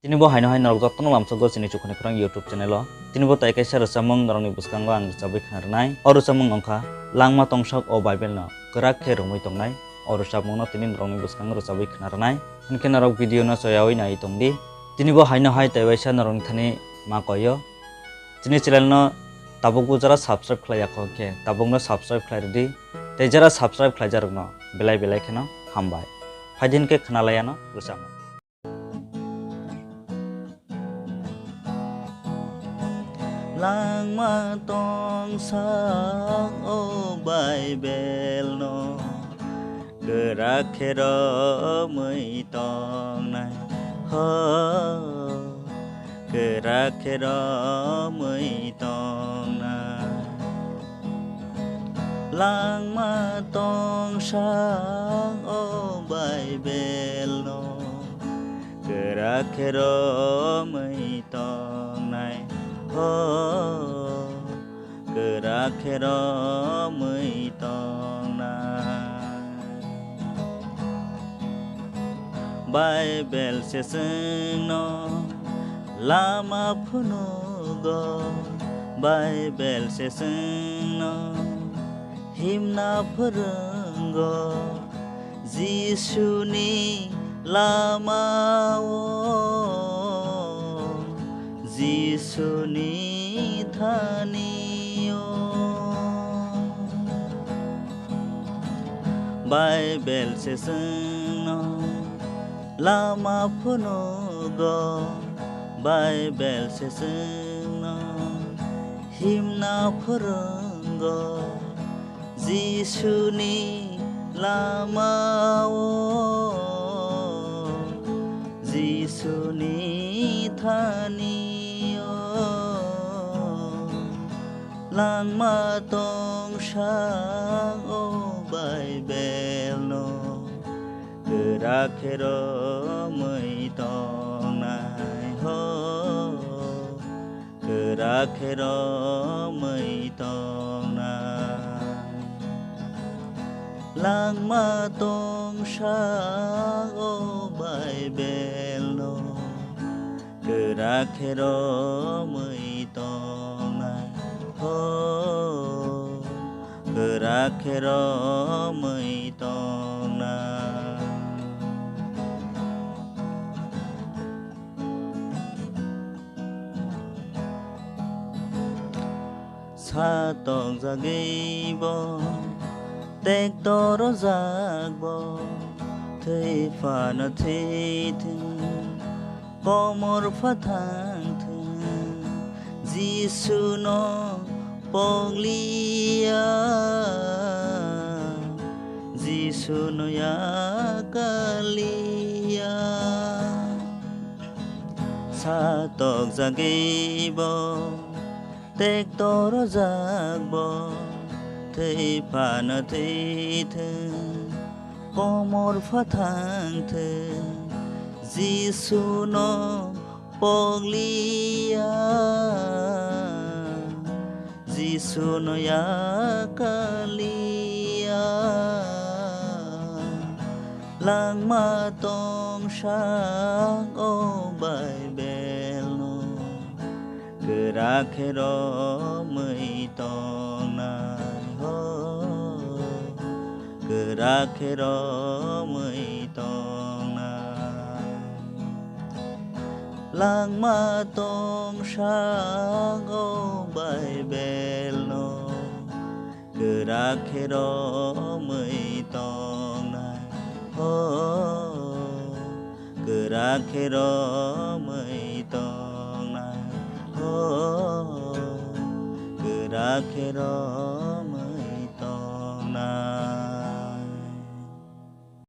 Tini bo haino haino rok jottono lamsogo sini chukhani khorang YouTube channel o. Tini bo tai kaisa rwchabmung norokni bwskango ang rwchabui khnarnai. O rwchabmung ongkha langma tongsak o Bible no kwrak khe rwmui tongnai. O rwchabmung no tini norokni bwskango rwchabui khnarnai. Hinkhe norok video no soyawi nai tongdi. Tini bo haino hai tai waisa norokni thani ma koyo. Tini channel no tabukbo jara subscribe khlaiyako khe tabukno subscribe khlairdi. Tei jara subscribe khlaijarok no belai belai kheno Hambai. Phaidin ke khnalayano rwchabmung. Langma tongsak o Bible no gerak khero mui tong nai ho gerak khero mui tong nai langma tongsak o Bible no gerak khero mui tong nai gerak khero mui tong nai Bible se sing no lama phunugo Bible se sing no himna phurungo Jisuni lama o Jisuni thaniyo Bible se singno lama phunugo Bible se singno himna phurungo Jisuni lama o Jisuni thaniyo langma tongsak o Bible no gerak khero mui tong nai ho gerak khero mui tong nai langma tongsak o Bible no gerak khero mui tong nai ho gerak khero mui tong nai sa tong jagibo tek toro jagbo thei phana thei thing komor phathang thing Jisu no ponglia Jisu no yakalia sa tok jagibo tek toro jagbo thei phana thei thing komor phathang thing Jisu no ponglia Jisu no yakalia langma tongsak o Bible no gerak khero mui tong nai ho gerak khero mui tong nai langma tongsak o Bible no gerak khero mui tong nai ho gerak khero mui tong nai ho gerak khero